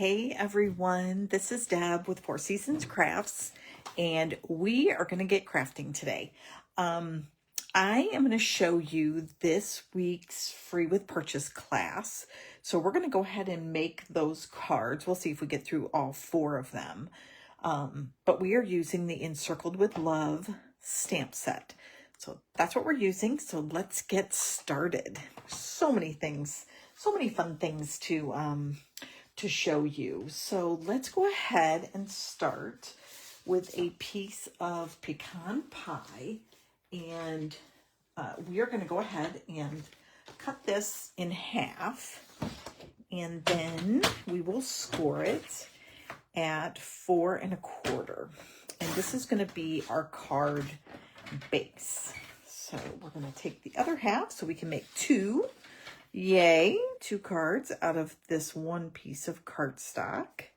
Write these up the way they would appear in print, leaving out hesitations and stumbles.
Hey everyone, this is Deb with Four Seasons Crafts, and we are going to get crafting today. I am going to show you this week's free with purchase class. So we're going to go ahead and make those cards. We'll see if we get through all 4 of them. But we are using the Encircled with Love stamp set. So that's what we're using. So let's get started. So many things, so many fun things to show you. So let's go ahead and start with a piece of pecan pie, and we are going to go ahead and cut this in half, and then we will score it at 4 1/4, and this is going to be our card base. So we're going to take the other half so we can make 2. Yay, 2 cards out of this one piece of cardstock.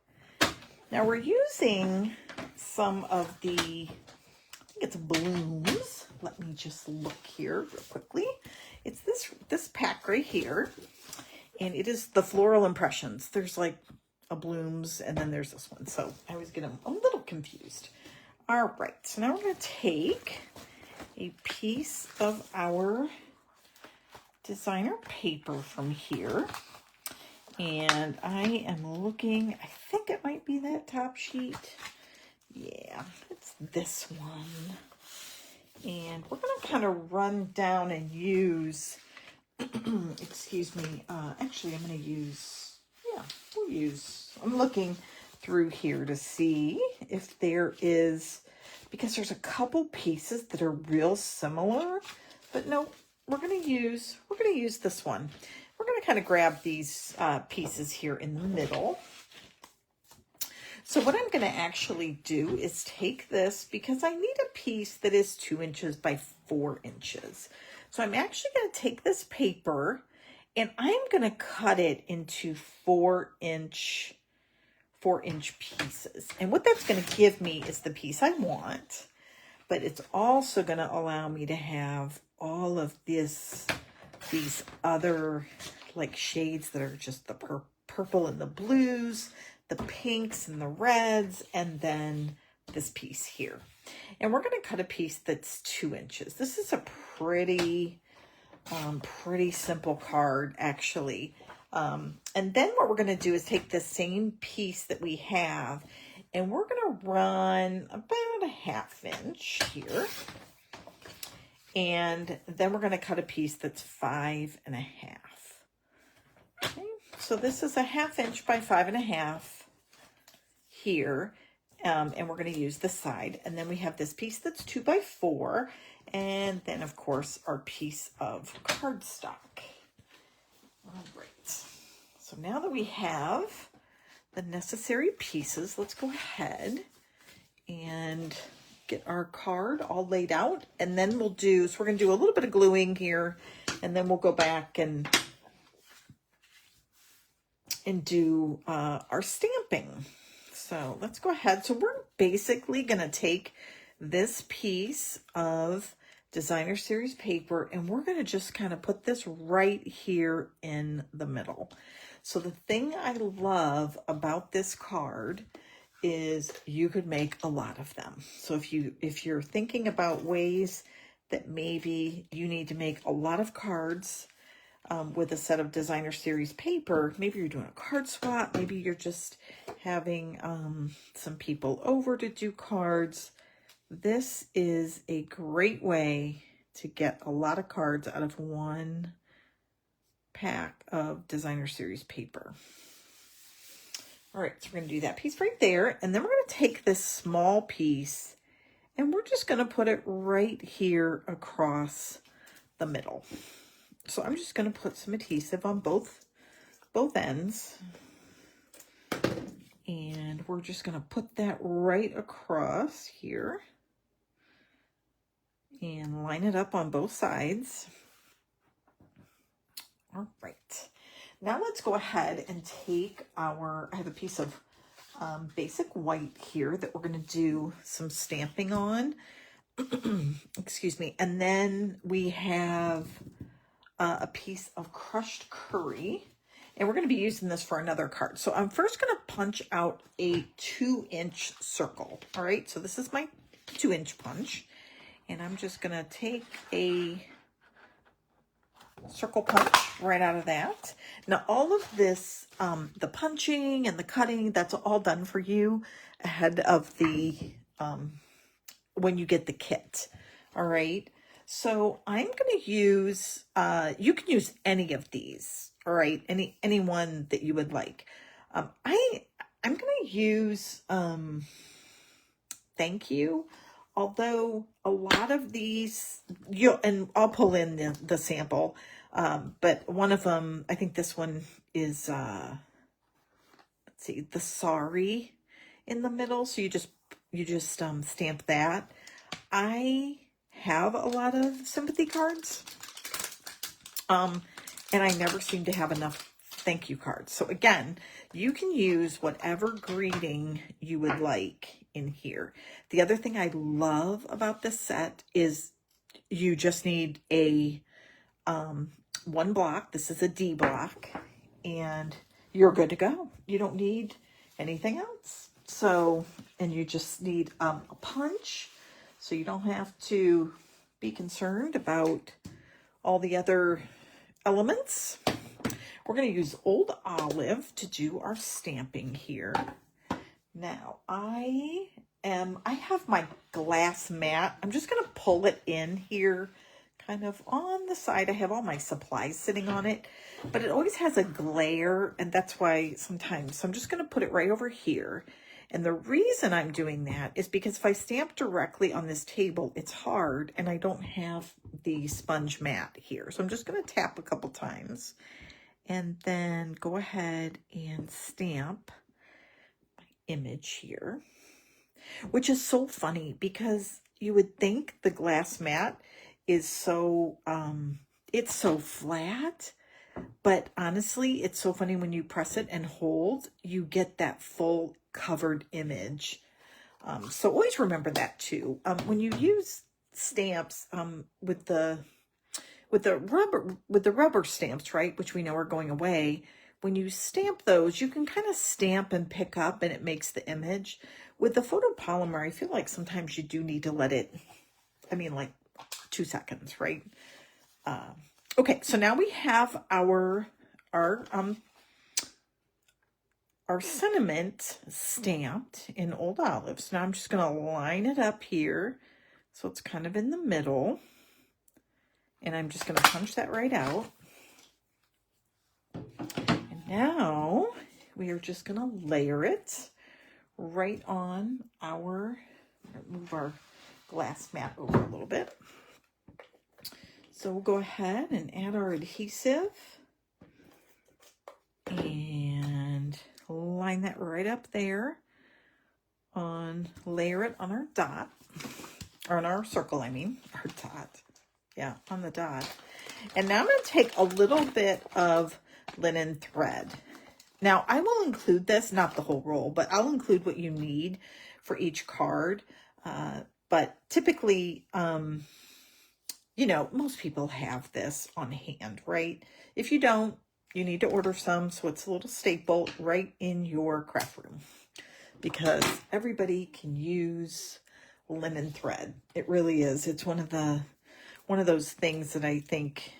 Now we're using some of the, I think it's blooms. Let me just look here real quickly. It's this pack right here, and it is the Floral Impressions. There's like a blooms, and then there's this one. So I always get them a little confused. All right, so now we're going to take a piece of our designer paper from here, and I am looking, I think it might be that top sheet. Yeah, it's this one. And we're going to kind of run down and use, excuse me, actually I'm going to use, I'm looking through here to see if there is, because there's a couple pieces that are real similar, but no, we're going to use this one. We're going to kind of grab these pieces here in the middle. So what I'm going to actually do is take this, because I need a piece that is 2 inches by 4 inches. So I'm actually going to take this paper and I'm going to cut it into 4-inch pieces. And what that's going to give me is the piece I want, but it's also going to allow me to have all of these other like shades that are just the purple and the blues, the pinks and the reds, and then this piece here. And we're going to cut a piece that's 2 inches. This is a pretty simple card, actually. And then what we're going to do is take the same piece that we have, and we're going to run about a 1/2 inch here. And then we're going to cut a piece that's 5 1/2. Okay, so this is a 1/2 inch by 5 1/2 here. And we're going to use the side. And then we have this piece that's 2 by 4. And then, of course, our piece of cardstock. All right. So now that we have the necessary pieces, let's go ahead and get our card all laid out, and then we're going to do a little bit of gluing here, and then we'll go back and do our stamping. So let's go ahead. So we're basically going to take this piece of designer series paper, and we're going to just kind of put this right here in the middle. So the thing I love about this card is you could make a lot of them. So if you're thinking about ways that maybe you need to make a lot of cards with a set of designer series paper, maybe you're doing a card swap, maybe you're just having some people over to do cards, this is a great way to get a lot of cards out of one pack of designer series paper. All right, so we're going to do that piece right there, and then we're going to take this small piece, and we're just going to put it right here across the middle. So I'm just going to put some adhesive on both ends, and we're just going to put that right across here and line it up on both sides. All right. Now let's go ahead and take I have a piece of basic white here that we're going to do some stamping on. Excuse me. And then we have a piece of crushed curry, And we're going to be using this for another card. So I'm first going to punch out a 2-inch circle. All right, so this is my 2-inch punch. And I'm just going to take a circle punch right out of that. Now all of this, the punching and the cutting, that's all done for you ahead of the, when you get the kit. All right, so I'm going to use, you can use any of these. All right, any one that you would like. I'm going to use Thank You. Although a lot of these, and I'll pull in the sample, but one of them, I think this one is, let's see, the Sorry in the middle. So you just stamp that. I have a lot of sympathy cards, and I never seem to have enough thank you cards. So again, you can use whatever greeting you would like in here. The other thing I love about this set is you just need a one block. This is a D block, and you're good to go. You don't need anything else. So, and you just need a punch, so you don't have to be concerned about all the other elements. We're going to use Old Olive to do our stamping here. Now, I have my glass mat. I'm just going to pull it in here, kind of on the side. I have all my supplies sitting on it, but it always has a glare, and that's why sometimes. So I'm just going to put it right over here. And the reason I'm doing that is because if I stamp directly on this table, it's hard, and I don't have the sponge mat here. So I'm just going to tap a couple times and then go ahead and stamp my image here, which is so funny because you would think the glass mat is so, it's so flat, but honestly, it's so funny when you press it and hold, you get that full covered image. So always remember that too. When you use stamps with the rubber stamps, right, which we know are going away, when you stamp those, you can kind of stamp and pick up and it makes the image. With the photopolymer, I feel like sometimes you do need to let it, I mean, like 2 seconds, right? Okay, so now we have our sentiment stamped in Old Olive. So now I'm just going to line it up here so it's kind of in the middle. And I'm just going to punch that right out. And now we are just going to layer it right on our, move our glass mat over a little bit. So we'll go ahead and add our adhesive and line that right up there layer it on our dot, or on our circle, I mean, our dot. Yeah, on the dot. And now I'm going to take a little bit of linen thread. Now, I will include this, not the whole roll, but I'll include what you need for each card. But typically, you know, most people have this on hand, right? If you don't, you need to order some, so it's a little staple right in your craft room, because everybody can use linen thread. It really is. It's one of those things that I think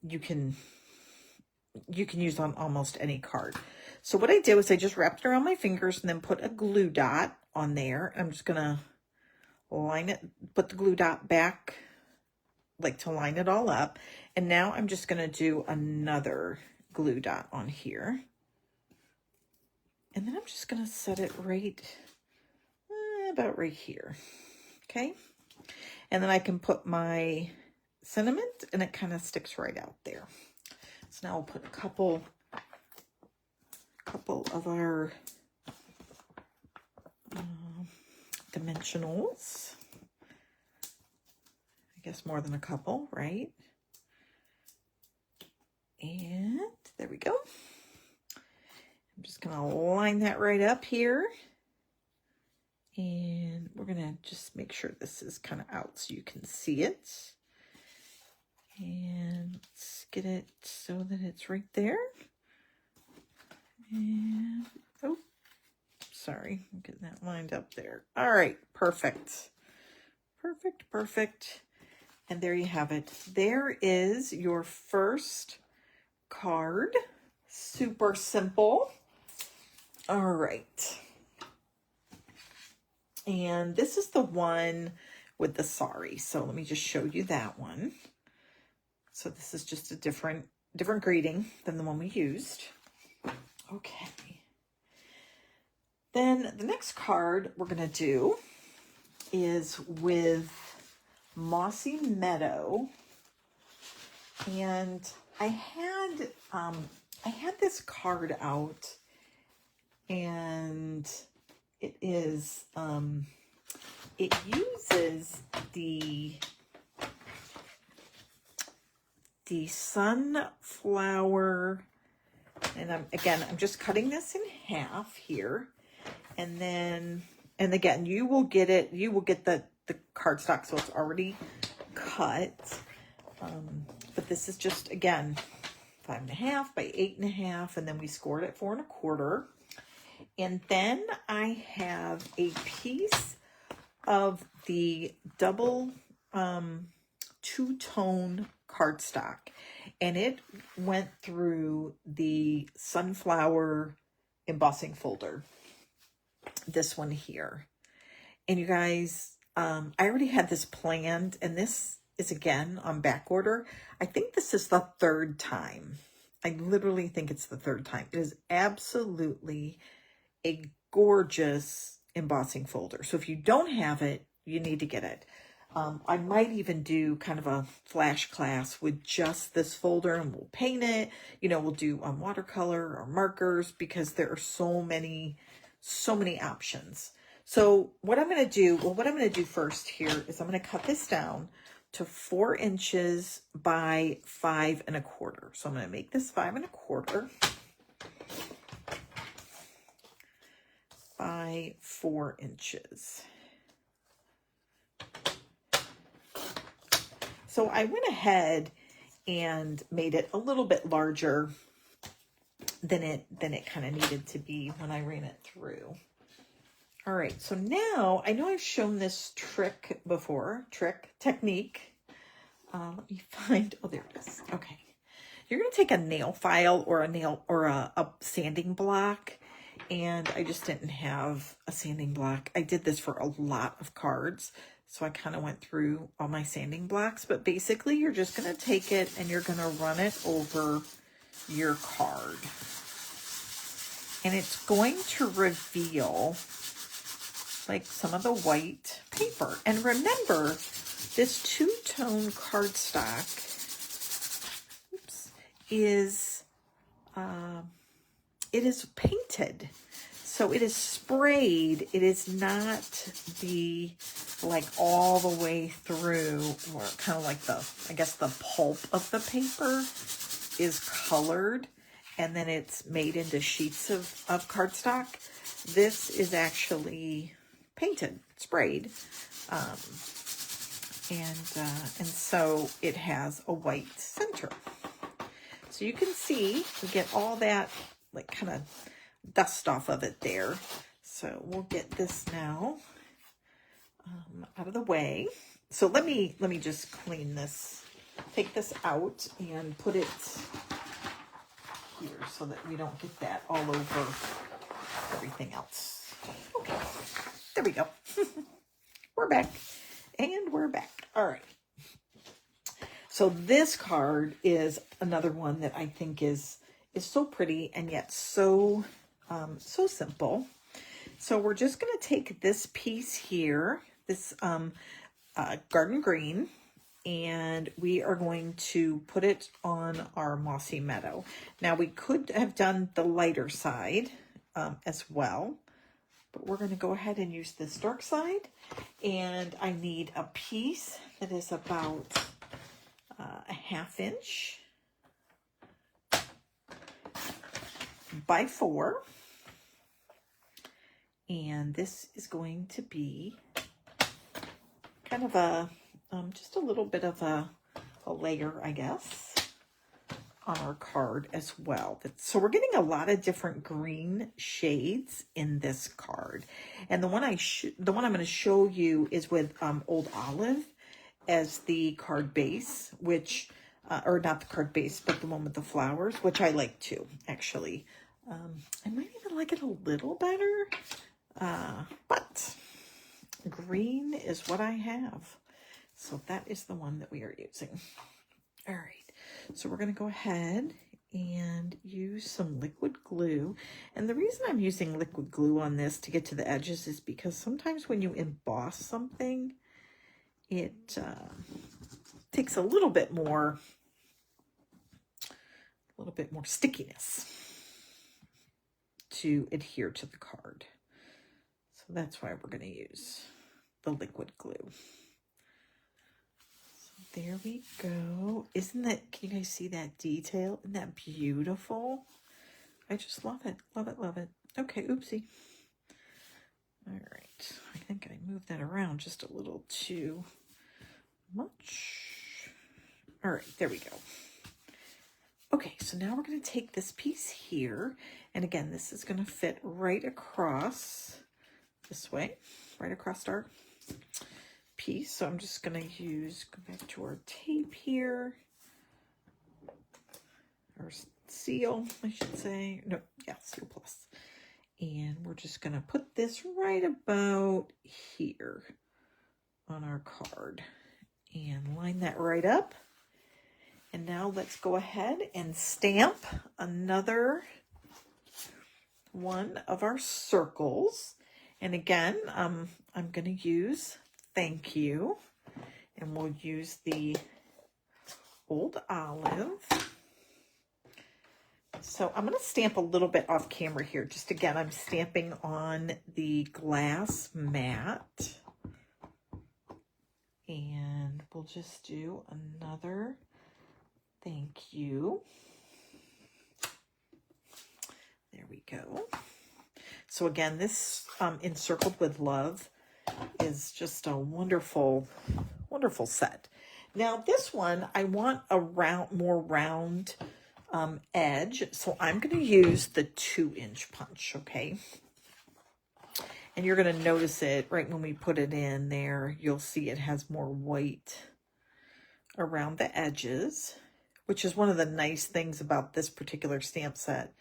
you can use on almost any card. So what I did was I just wrapped it around my fingers and then put a glue dot on there. I'm just gonna line it, put the glue dot back, like to line it all up. And now I'm just gonna do another glue dot on here. And then I'm just gonna set it right, about right here, okay? And then I can put my sentiment and it kind of sticks right out there. So now we'll put a couple of our dimensionals. I guess more than a couple, right? And there we go. I'm just gonna line that right up here. And we're gonna just make sure this is kind of out so you can see it. And let's get it so that it's right there. And, oh, sorry, I'm getting that lined up there. All right, perfect. Perfect, perfect. And there you have it. There is your first card. Super simple. All right. And this is the one with the sorry. So let me just show you that one. So this is just a different greeting than the one we used. Okay. Then the next card we're going to do is with Mossy Meadow. And I had this card out, and it is it uses the sunflower, and I'm just cutting this in half here, and again you will get the cardstock, so it's already cut, but this is just, again, 5.5 by 8.5, and then we scored at 4 1/4. And then I have a piece of the double two-tone cardstock, and it went through the sunflower embossing folder, this one here. And you guys, I already had this planned, and this is again on back order. I think this is the 3rd time. I literally think it's the 3rd time. It is absolutely a gorgeous embossing folder. So if you don't have it, you need to get it. I might even do kind of a flash class with just this folder, and we'll paint it. You know, we'll do watercolor or markers, because there are so many options. So what I'm going to do first here is I'm going to cut this down to 4 inches by 5 1/4. So I'm going to make this 5 1/4 by 4 inches. So I went ahead and made it a little bit larger than it kind of needed to be when I ran it through. All right, so now I know I've shown this trick before, technique. Let me find, oh, there it is. Okay. You're going to take a nail file or a sanding block, and I just didn't have a sanding block. I did this for a lot of cards, so I kind of went through all my sanding blocks, but basically you're just going to take it and you're going to run it over your card. And it's going to reveal like some of the white paper. And remember, this two-tone cardstock is it is painted. So it is sprayed. It is not the, like, all the way through, or kind of like the, I guess the pulp of the paper is colored, and then it's made into sheets of cardstock. This is actually painted, sprayed, and so it has a white center. So you can see we get all that, like, kind of dust off of it there. So we'll get this now out of the way. So let me just clean this, take this out and put it here so that we don't get that all over everything else. Okay, there we go. We're back, and we're back. All right. So this card is another one that I think is so pretty and yet so so simple. So we're just going to take this piece here, this garden green, and we are going to put it on our mossy meadow. Now we could have done the lighter side as well, but we're going to go ahead and use this dark side. And I need a piece that is about a 1/2 inch by 4. And this is going to be kind of a, just a little bit of a a layer, I guess, on our card as well. So we're getting a lot of different green shades in this card. And the one I'm going to show you is with Old Olive as the card base, which, or not the card base, but the one with the flowers, which I like too, actually. I might even like it a little better, but green is what I have. So that is the one that we are using. All right. So we're going to go ahead and use some liquid glue. And the reason I'm using liquid glue on this to get to the edges is because sometimes when you emboss something, it takes a little bit more stickiness to adhere to the card. So that's why we're going to use the liquid glue. There we go. Isn't that, can you guys see that detail? Isn't that beautiful? I just love it. Love it, love it. Okay, oopsie. All right. I think I moved that around just a little too much. All right, there we go. Okay, so now we're going to take this piece here. And again, this is going to fit right across this way, right across our piece. So I'm just going to go back to our tape here, or seal, I should say. No, yeah, Seal Plus. And we're just going to put this right about here on our card and line that right up. And now let's go ahead and stamp another one of our circles. And again, I'm going to use Thank You, and we'll use the Old Olive. So I'm going to stamp a little bit off camera here. Just again, I'm stamping on the glass mat. And we'll just do another Thank You. There we go. So again, this Encircled with Love is just a wonderful, wonderful set. Now this one, I want a more round edge. So I'm going to use the 2-inch punch, okay? And you're going to notice it right when we put it in there. You'll see it has more white around the edges, which is one of the nice things about this particular stamp set.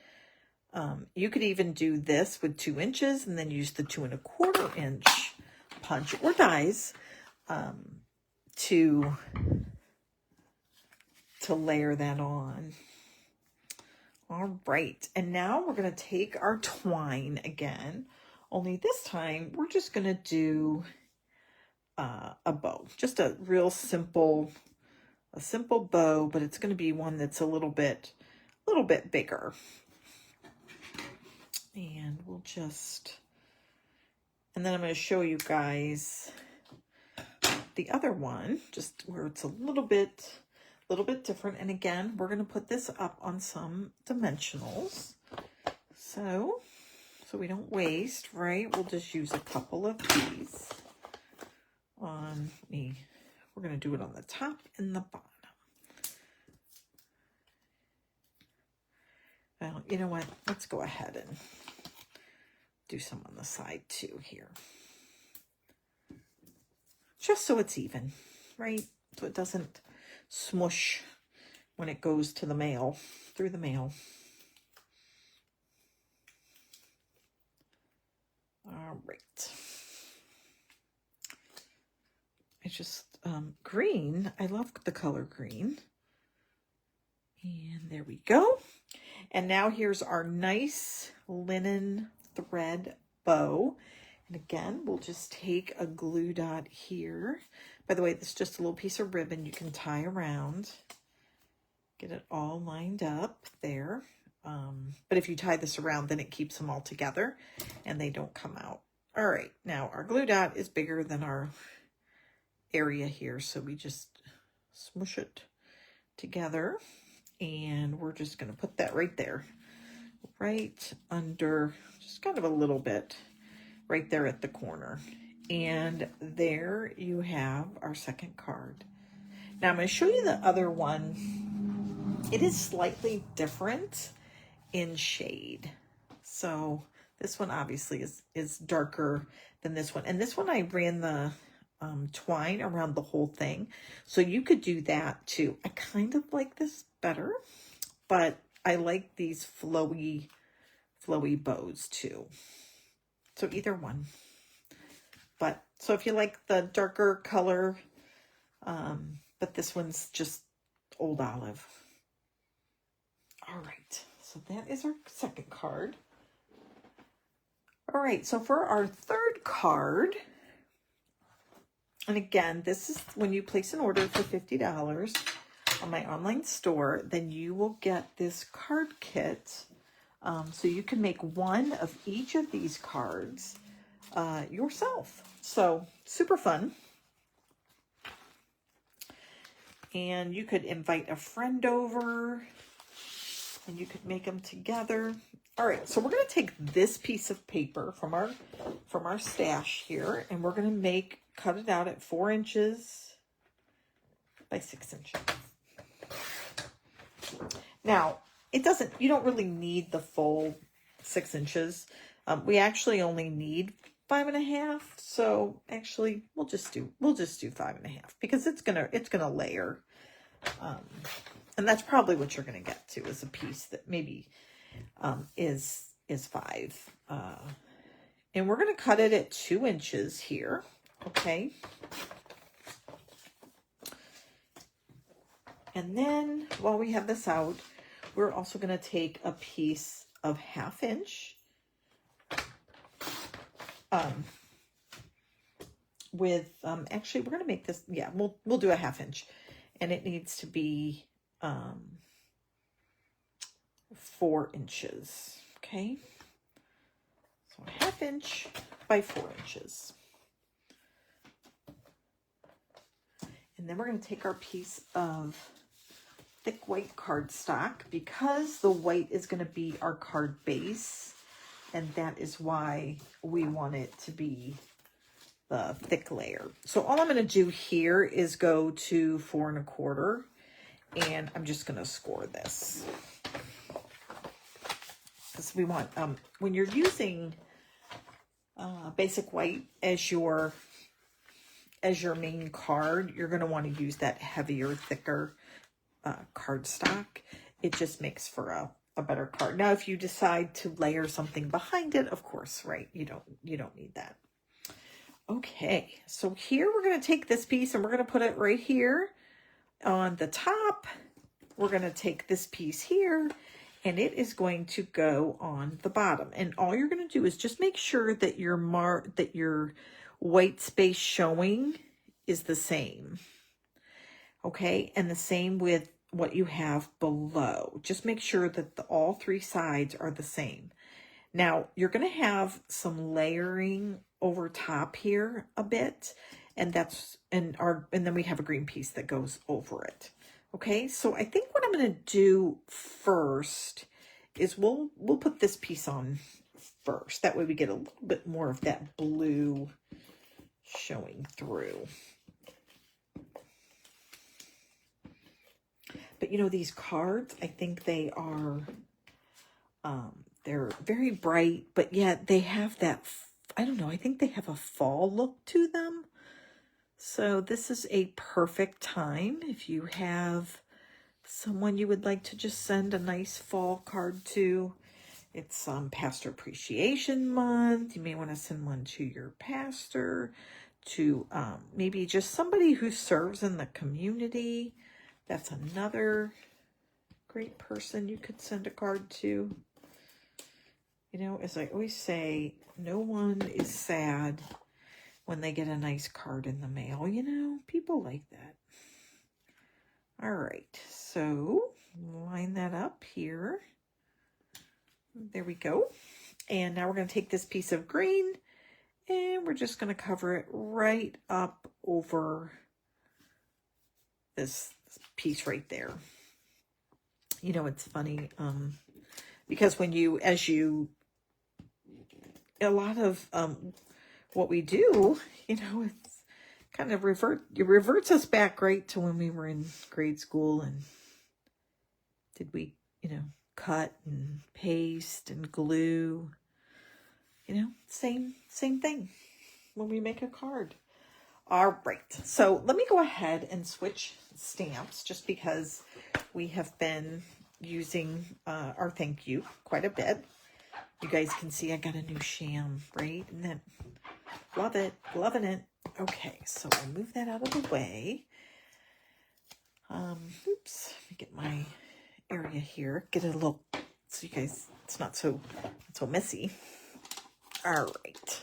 You could even do this with 2 inches and then use the 2 1/4 inch punch or dies to layer that on. All right, and now we're going to take our twine again, only this time we're just going to do a bow, just a real simple bow, but it's going to be one that's a little bit bigger. And we'll just, and then I'm going to show you guys the other one, just where it's a little bit different. And again, we're going to put this up on some dimensionals. So we don't waste, right? We'll just use a couple of these on me. We're going to do it on the top and the bottom. Well, you know what? Let's go ahead and do some on the side too here. Just so it's even, right? So it doesn't smush when it goes to the mail, through the mail. All right. I just, green, I love the color green. And there we go. And now here's our nice linen thread bow. And again, we'll just take a glue dot here. By the way, this is just a little piece of ribbon you can tie around. Get it all lined up there. But if you tie this around, then it keeps them all together and they don't come out. All right, now our glue dot is bigger than our area here, so we just smush it together. And we're just going to put that right there, right under, just kind of a little bit, right there at the corner. And there you have our second card. Now I'm going to show you the other one. It is slightly different in shade. So this one obviously is darker than this one. And this one I ran the twine around the whole thing. So you could do that too. I kind of like this better, but I like these flowy bows too. So either one. But so if you like the darker color, but this one's just old olive. All right, so that is our second card. All right, so for our third card, and again, this is when you place an order for $50 on my online store, then you will get this card kit. So you can make one of each of these cards yourself. So super fun. And you could invite a friend over and you could make them together. All right, so we're going to take this piece of paper from our stash here, and we're going to cut it out at 4 inches by 6 inches. Now, you don't really need the full 6 inches. We actually only need 5.5. So actually we'll just do 5.5 because it's gonna layer. And that's probably what you're gonna get to, is a piece that maybe is 5. And we're gonna cut it at 2 inches here. Okay. And then while we have this out, we're also going to take a piece of 1/2 inch actually we're going to make this, yeah, we'll do a 1/2 inch, and it needs to be 4 inches. Okay. So 1/2 inch by 4 inches. And then we're going to take our piece of thick white cardstock, because the white is going to be our card base, and that is why we want it to be the thick layer. So all I'm going to do here is go to 4 1/4, and I'm just going to score this, because we want when you're using basic white as your main card, you're going to want to use that heavier, thicker cardstock. It just makes for a better card. Now, if you decide to layer something behind it, of course, right, you don't need that. Okay, so here we're going to take this piece and we're going to put it right here on the top. We're going to take this piece here, and it is going to go on the bottom. And all you're going to do is just make sure that your white space showing is the same. Okay, and the same with what you have below. Just make sure that all 3 sides are the same. Now, you're going to have some layering over top here a bit, and then we have a green piece that goes over it. Okay, so I think what I'm going to do first is we'll put this piece on first. That way we get a little bit more of that blue showing through. But you know, these cards, I think they are, they're very bright, but yet they have that, I don't know, I think they have a fall look to them. So this is a perfect time if you have someone you would like to just send a nice fall card to. It's Pastor Appreciation Month. You may want to send one to your pastor, to maybe just somebody who serves in the community. That's another great person you could send a card to. You know, as I always say, no one is sad when they get a nice card in the mail. You know, people like that. All right, so line that up here. There we go. And now we're going to take this piece of green, and we're just going to cover it right up over this piece right there. You know, it's funny, because a lot of what we do, you know, kind of reverts us back right to when we were in grade school. And did we, cut and paste and glue? Same thing when we make a card. All right, so let me go ahead and switch stamps just because we have been using our thank you quite a bit. You guys can see I got a new sham, right? And then love it, loving it. Okay, so I'll move that out of the way. Oops, let me get my area here. Get it a little, so you guys, it's not so messy. All right.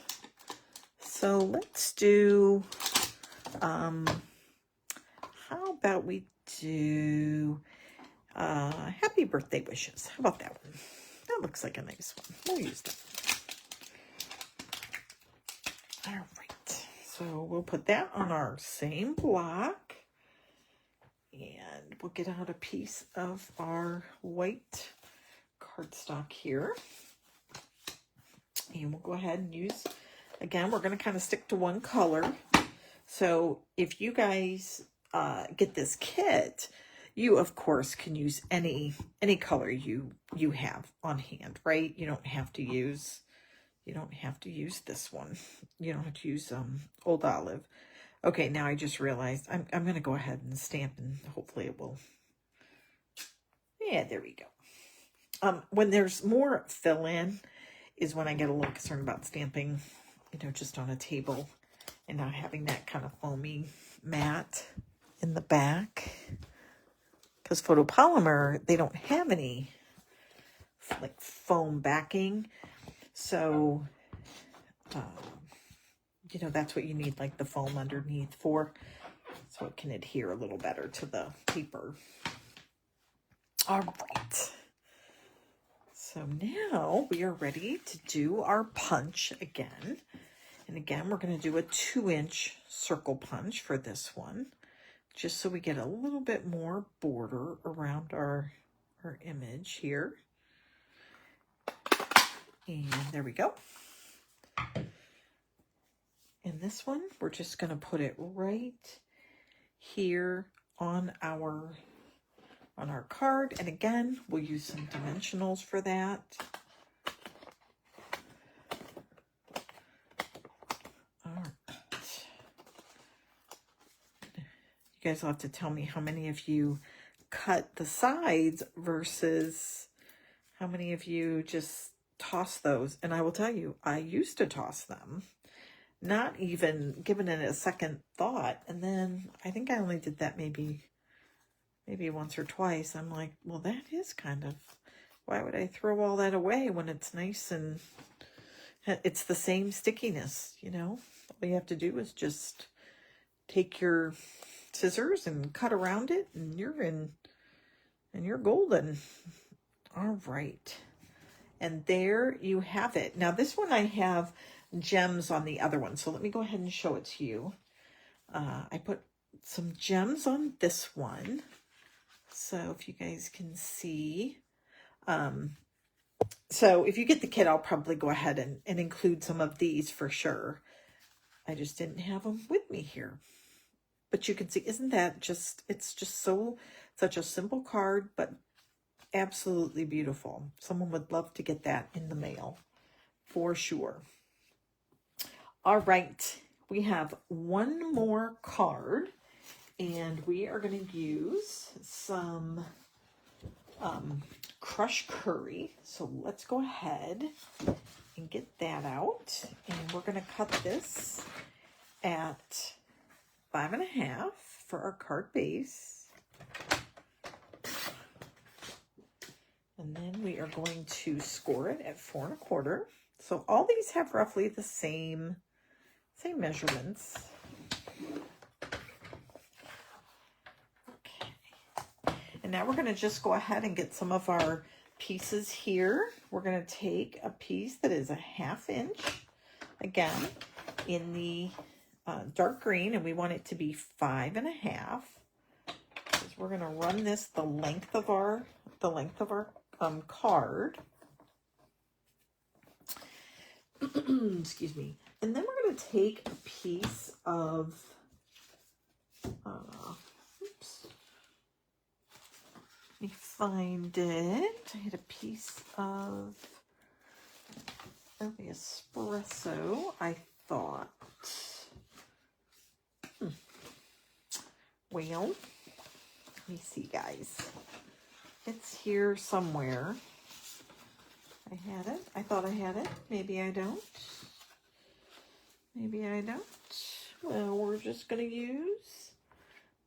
So let's do, how about we do happy birthday wishes. How about that one? That looks like a nice one. We'll use that. All right. So we'll put that on our same block. And we'll get out a piece of our white cardstock here. And we'll go ahead and use, again, we're going to kind of stick to one color. So if you guys get this kit, you of course can use any color you have on hand, right? You don't have to use this one. You don't have to use Old Olive. Okay, now I just realized I'm going to go ahead and stamp, and hopefully it will. Yeah, there we go. When there's more fill-in is when I get a little concerned about stamping, just on a table and not having that kind of foamy mat in the back. Because photopolymer, they don't have any like foam backing. So, that's what you need, like the foam underneath for, so it can adhere a little better to the paper. All right. So now we are ready to do our punch again. And again, we're going to do a 2-inch circle punch for this one, just so we get a little bit more border around our image here. And there we go. And this one, we're just going to put it right here on our card. And again, we'll use some dimensionals for that. All right. You guys will have to tell me how many of you cut the sides versus how many of you just toss those. And I will tell you, I used to toss them, not even giving it a second thought. And then I think I only did that maybe once or twice. I'm like, well, that is kind of, why would I throw all that away when it's nice and it's the same stickiness, All you have to do is just take your scissors and cut around it, and you're golden. All right. And there you have it. Now this one I have gems on the other one, so let me go ahead and show it to you. I put some gems on this one, so if you guys can see. So if you get the kit, I'll probably go ahead and include some of these for sure. I just didn't have them with me here. But you can see, isn't that just, it's just such a simple card, but absolutely beautiful. Someone would love to get that in the mail for sure. All right, we have one more card, and we are going to use some crushed curry. So let's go ahead and get that out, and we're going to cut this at 5.5 for our card base. And then we are going to score it at 4 1/4. So all these have roughly the same measurements. Okay. And now we're going to just go ahead and get some of our pieces here. We're going to take a piece that is a 1/2 inch, again, in the dark green, and we want it to be 5.5. Because we're going to run this the length of our card. Excuse me. And then we're going to take a piece of Oops. Let me find it. I had a piece of early espresso, I thought. Well, let me see, guys. It's here somewhere. I had it. I thought I had it. Maybe I don't. Maybe I don't. Well, we're just going to use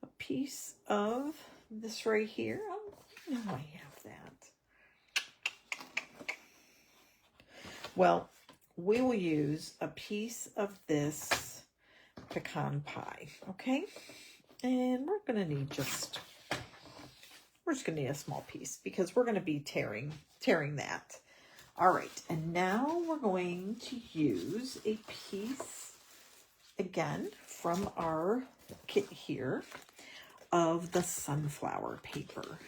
a piece of this right here. Oh, I know I have that. Well, we will use a piece of this pecan pie, okay? And we're going to need we're just going to need a small piece because we're going to be tearing that. All right, and now we're going to use a piece, again, from our kit here of the sunflower paper,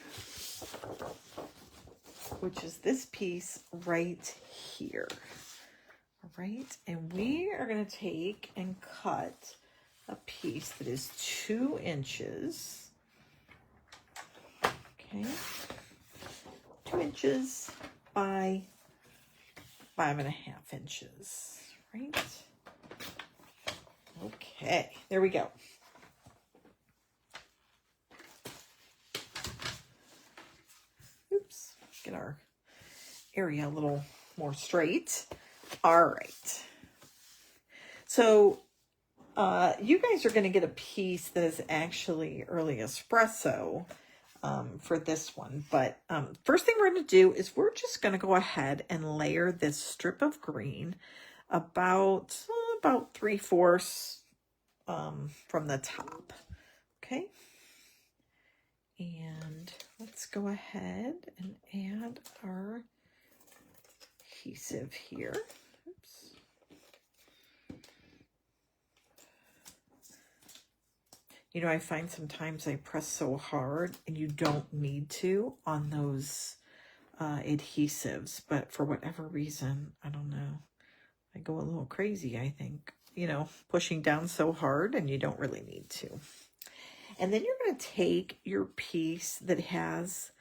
which is this piece right here. All right, and we are going to take and cut a piece that is 2 inches. Okay, 2 inches by 5.5 inches, right? Okay, there we go. Oops, get our area a little more straight. All right. So you guys are going to get a piece that is actually early espresso for this one. But first thing we're going to do is we're just going to go ahead and layer this strip of green about 3/4 from the top. Okay. And let's go ahead and add our adhesive here. Oops. You know, I find sometimes I press so hard and you don't need to on those adhesives, but for whatever reason, I don't know, I go a little crazy, I think, you know, pushing down so hard and you don't really need to. And then you're going to take your piece that has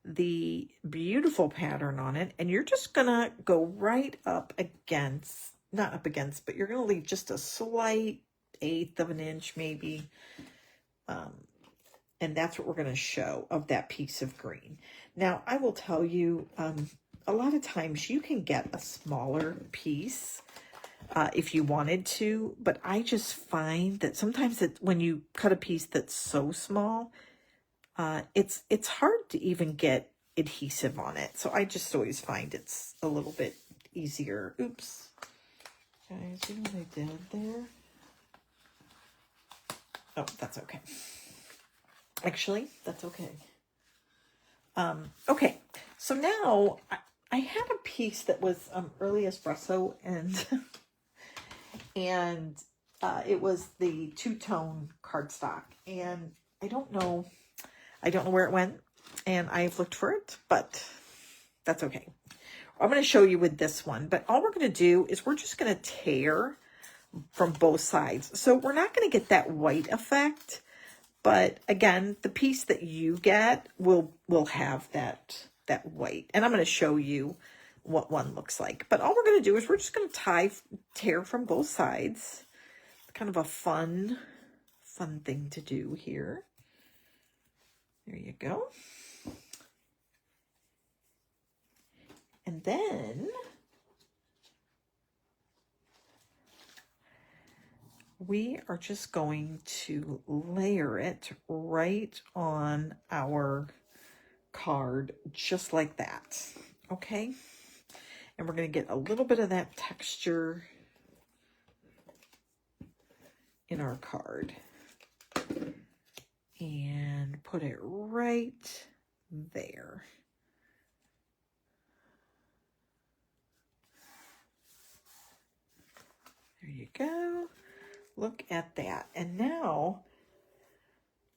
the beautiful pattern on it, and you're just going to go right up against, not up against, but you're going to leave just a slight 1/8 of an inch maybe. And that's what we're going to show of that piece of green. Now, I will tell you, a lot of times you can get a smaller piece if you wanted to, but I just find that sometimes when you cut a piece that's so small, it's hard to even get adhesive on it. So I just always find it's a little bit easier. Oops. Guys, you know what I did there? Oh, that's okay. Actually, that's okay. Okay, so now I had a piece that was early espresso, and and it was the 2-tone cardstock, and I don't know where it went, and I've looked for it, but that's okay. I'm going to show you with this one, but all we're going to do is we're just going to tear from both sides. So we're not going to get that white effect, but again, the piece that you get will have that white. And I'm going to show you what one looks like. But all we're going to do is we're just going to tear from both sides. Kind of a fun thing to do here. There you go. And then we are just going to layer it right on our card, just like that, okay? And we're going to get a little bit of that texture in our card and put it right there. There you go. Look at that. And now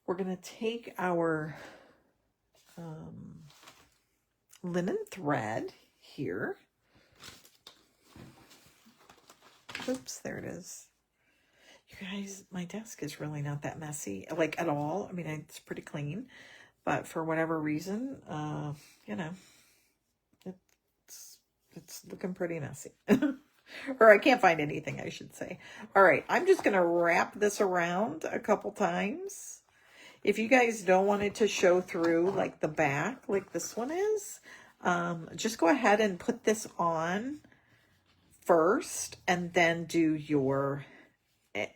we're going to take our linen thread here. Oops, there it is. You guys, my desk is really not that messy, like at all. I mean, it's pretty clean, but for whatever reason, you know, it's looking pretty messy. Or I can't find anything, I should say. All right, I'm just going to wrap this around a couple times. If you guys don't want it to show through like the back, like this one is, just go ahead and put this on first and then do your,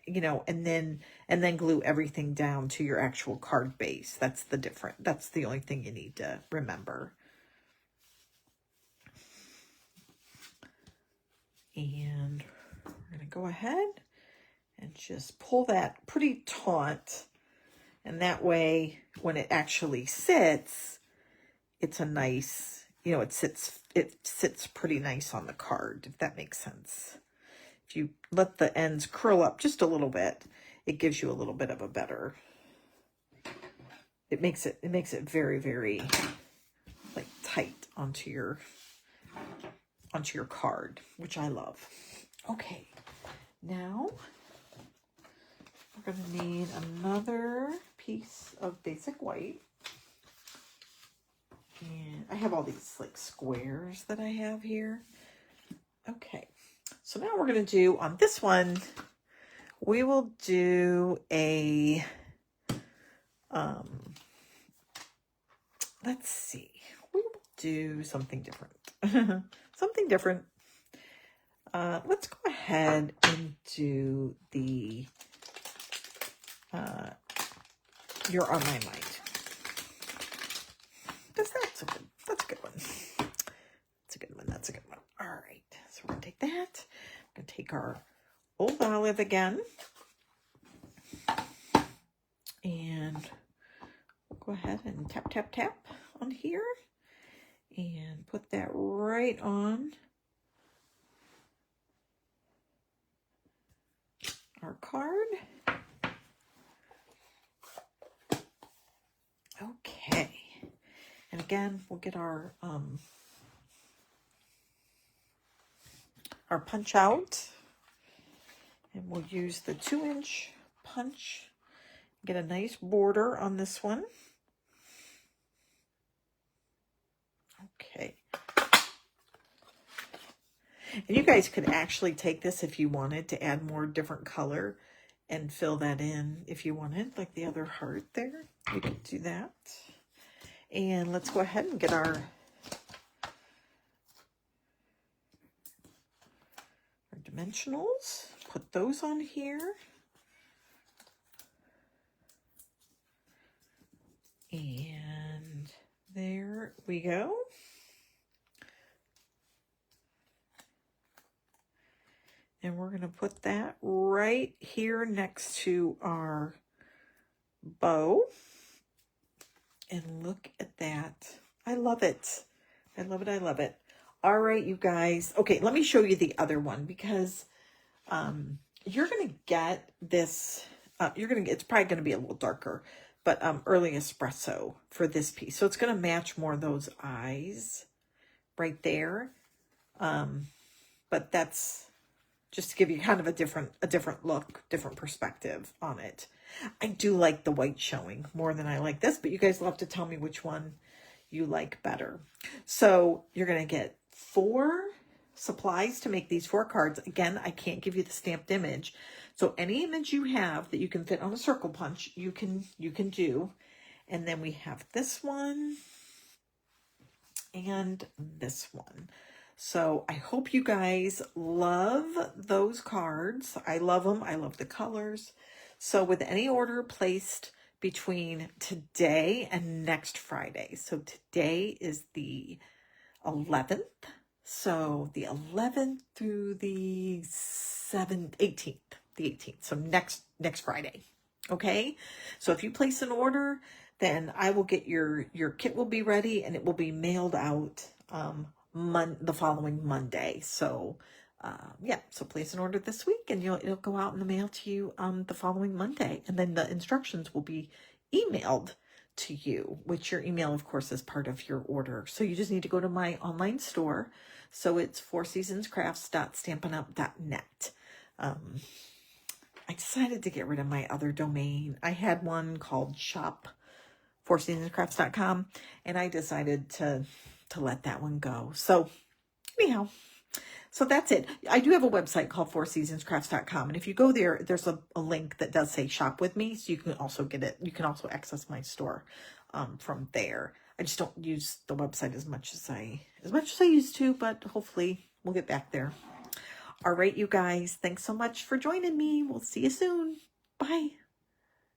you know, and then glue everything down to your actual card base. That's the only thing you need to remember. And we're going to go ahead and just pull that pretty taut. And that way, when it actually sits, it's a nice, you know, it sits pretty nice on the card, if that makes sense. If you let the ends curl up just a little bit, it gives you a little bit of a better, it makes it very, very like tight onto your card, which I love. Okay, now we're going to need another piece of basic white. And I have all these like squares that I have here. Okay, so now we're going to do on this one, we will do a, let's see, we will do something different. Something different. Let's go ahead and do the You're on My Mind. Because that's a good one. That's a good one. That's a good one. All right. So we're going to take that. We're going to take our old olive again. And we'll go ahead and tap, tap, tap on here. And put that right on our card. Okay. And again, we'll get our punch out. And we'll use the 2-inch punch. Get a nice border on this one. Okay. And you guys could actually take this if you wanted to add more different color and fill that in if you wanted, like the other heart there. You could do that. And let's go ahead and get our dimensionals. Put those on here. And there we go. And we're going to put that right here next to our bow. And look at that. I love it. I love it. I love it. All right, you guys. Okay, let me show you the other one because you're going to get this. It's probably going to be a little darker, but early espresso for this piece. So it's going to match more of those eyes right there. But that's just to give you kind of a different look, different perspective on it. I do like the white showing more than I like this, but you guys will have to tell me which one you like better. So you're going to get 4 supplies to make these 4 cards. Again, I can't give you the stamped image. So any image you have that you can fit on a circle punch, you can do. And then we have this one and this one. So I hope you guys love those cards. I love them. I love the colors. So with any order placed between today and next Friday. So today is the 11th. So the 11th through the 18th. The 18th. So next Friday. Okay. So if you place an order, then I will get your kit will be ready and it will be mailed out the following Monday. So yeah, so place an order this week and it'll go out in the mail to you the following Monday. And then the instructions will be emailed to you, which your email, of course, is part of your order. So you just need to go to my online store. So it's fourseasonscrafts.stampinup.net. I decided to get rid of my other domain. I had one called shop4seasonscrafts.com, and I decided to let that one go. So anyhow, so that's it. I do have a website called fourseasonscrafts.com. And if you go there, there's a link that does say shop with me. So you can also get it. You can also access my store from there. I just don't use the website as much as I used to, but hopefully we'll get back there. All right, you guys, thanks so much for joining me. We'll see you soon. Bye.